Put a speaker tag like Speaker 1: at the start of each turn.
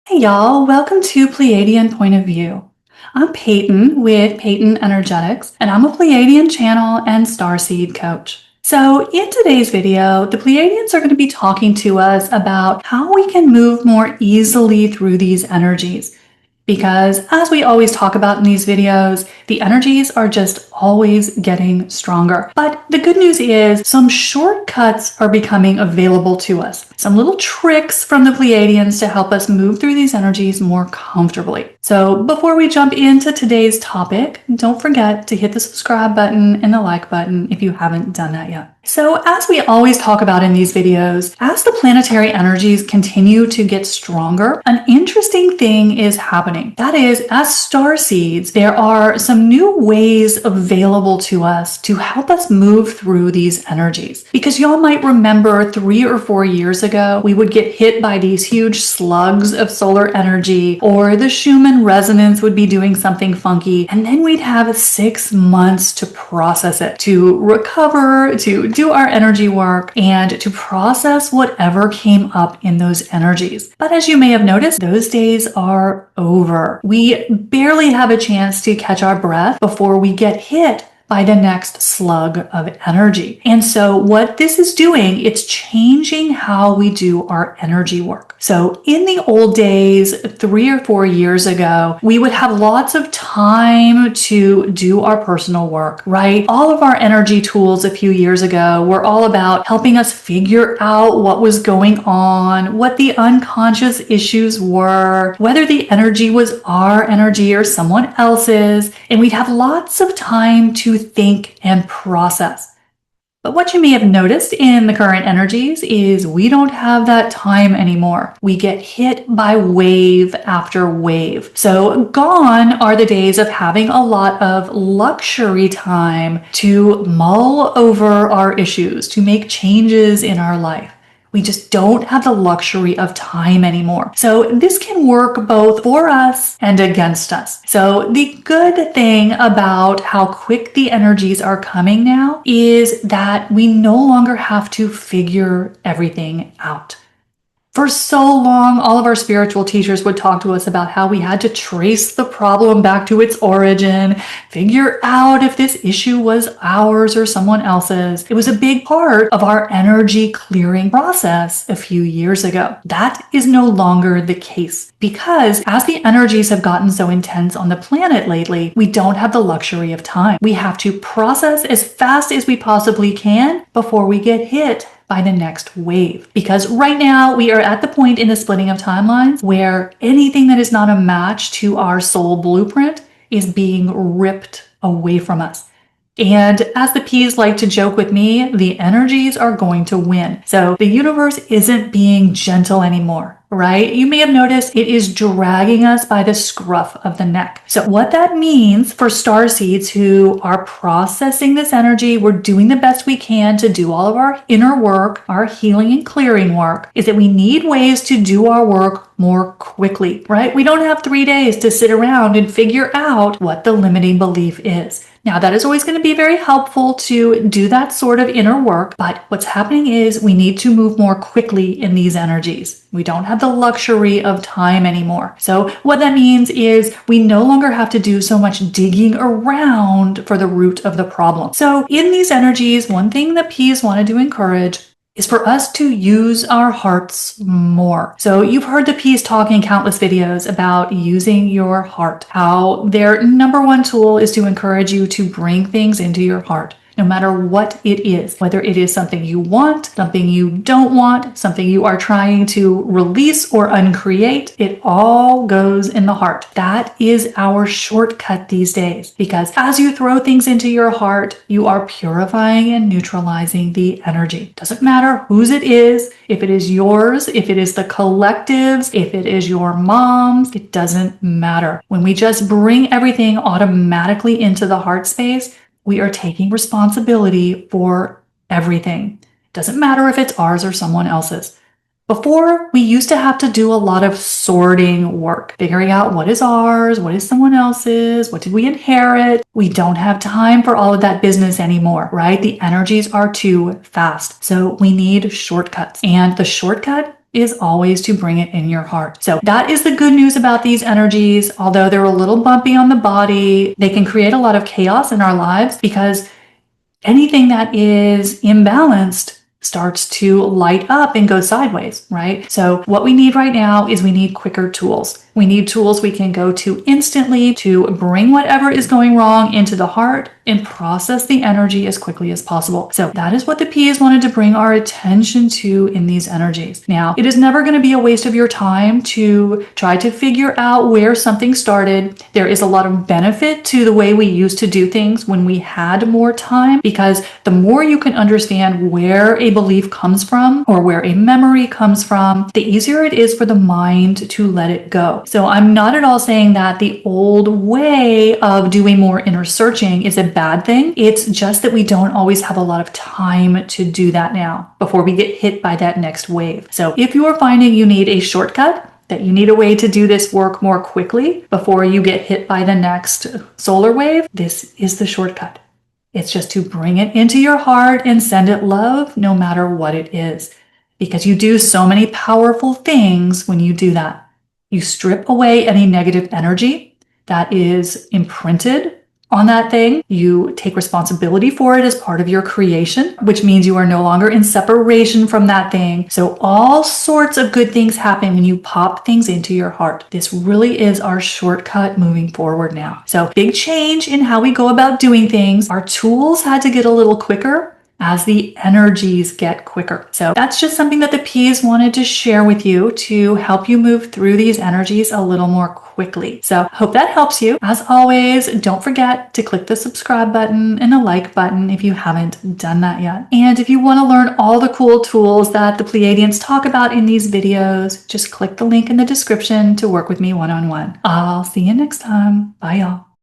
Speaker 1: Hey y'all, welcome to Pleiadian Point of View. I'm Peyton with Peyton Energetics, and I'm a Pleiadian channel and starseed coach. So in today's video, the Pleiadians are going to be talking to us about how we can move more easily through these energies. Because as we always talk about in these videos, the energies are just always getting stronger. But the good news is some shortcuts are becoming available to us. Some little tricks from the Pleiadians to help us move through these energies more comfortably. So before we jump into today's topic, don't forget to hit the subscribe button and the like button if you haven't done that yet. So as we always talk about in these videos, as the planetary energies continue to get stronger, an interesting thing is happening. That is, as starseeds, there are some new ways available to us to help us move through these energies. Because y'all might remember 3 or 4 years ago, we would get hit by these huge slugs of solar energy, or the Schumann resonance would be doing something funky, and then we'd have 6 months to process it, to recover, to do our energy work, and to process whatever came up in those energies. But as you may have noticed, those days are over. We barely have a chance to catch our breath before we get hit by the next slug of energy. And so what this is doing, it's changing how we do our energy work. So in the old days, 3 or 4 years ago, we would have lots of time to do our personal work, right? All of our energy tools a few years ago were all about helping us figure out what was going on, what the unconscious issues were, whether the energy was our energy or someone else's, and we'd have lots of time to think and process. But what you may have noticed in the current energies is we don't have that time anymore. We get hit by wave after wave. So gone are the days of having a lot of luxury time to mull over our issues, to make changes in our life. We just don't have the luxury of time anymore. So this can work both for us and against us. So the good thing about how quick the energies are coming now is that we no longer have to figure everything out. For so long, all of our spiritual teachers would talk to us about how we had to trace the problem back to its origin, figure out if this issue was ours or someone else's. It was a big part of our energy clearing process a few years ago. That is no longer the case because as the energies have gotten so intense on the planet lately, we don't have the luxury of time. We have to process as fast as we possibly can before we get hit by the next wave. Because right now we are at the point in the splitting of timelines where anything that is not a match to our soul blueprint is being ripped away from us. And as the P's like to joke with me, the energies are going to win. So the universe isn't being gentle anymore, right? You may have noticed it is dragging us by the scruff of the neck. So what that means for starseeds who are processing this energy, we're doing the best we can to do all of our inner work, our healing and clearing work, is that we need ways to do our work more quickly, right? We don't have 3 days to sit around and figure out what the limiting belief is. Now, that is always going to be very helpful to do that sort of inner work, but what's happening is we need to move more quickly in these energies. We don't have the luxury of time anymore. So what that means is we no longer have to do so much digging around for the root of the problem. So in these energies, one thing that P's wanted to encourage is for us to use our hearts more. So you've heard the P's talk in countless videos about using your heart, how their number one tool is to encourage you to bring things into your heart. No matter what it is, whether it is something you want, something you don't want, something you are trying to release or uncreate, it all goes in the heart. That is our shortcut these days, because as you throw things into your heart, you are purifying and neutralizing the energy. Doesn't matter whose it is, if it is yours, if it is the collectives, if it is your mom's, it doesn't matter. When we just bring everything automatically into the heart space, we are taking responsibility for everything. Doesn't matter if it's ours or someone else's. Before, we used to have to do a lot of sorting work, figuring out what is ours, what is someone else's, what did we inherit. We don't have time for all of that business anymore, right? The energies are too fast. So we need shortcuts. And the shortcut is always to bring it in your heart. So that is the good news about these energies. Although they're a little bumpy on the body, they can create a lot of chaos in our lives because anything that is imbalanced starts to light up and go sideways, right? So what we need right now is we need quicker tools. We need tools we can go to instantly to bring whatever is going wrong into the heart and process the energy as quickly as possible. So that is what the P's wanted to bring our attention to in these energies. Now, it is never going to be a waste of your time to try to figure out where something started. There is a lot of benefit to the way we used to do things when we had more time, because the more you can understand where a belief comes from or where a memory comes from, the easier it is for the mind to let it go. So I'm not at all saying that the old way of doing more inner searching is a bad thing. It's just that we don't always have a lot of time to do that now before we get hit by that next wave. So if you are finding you need a shortcut, that you need a way to do this work more quickly before you get hit by the next solar wave, this is the shortcut. It's just to bring it into your heart and send it love no matter what it is. Because you do so many powerful things when you do that. You strip away any negative energy that is imprinted on that thing. You take responsibility for it as part of your creation, which means you are no longer in separation from that thing. So all sorts of good things happen when you pop things into your heart. This really is our shortcut moving forward now. So big change in how we go about doing things. Our tools had to get a little quicker as the energies get quicker. So that's just something that the P's wanted to share with you to help you move through these energies a little more quickly. So hope that helps you. As always, don't forget to click the subscribe button and the like button if you haven't done that yet. And if you want to learn all the cool tools that the Pleiadians talk about in these videos, just click the link in the description to work with me one-on-one. I'll see you next time. Bye, y'all.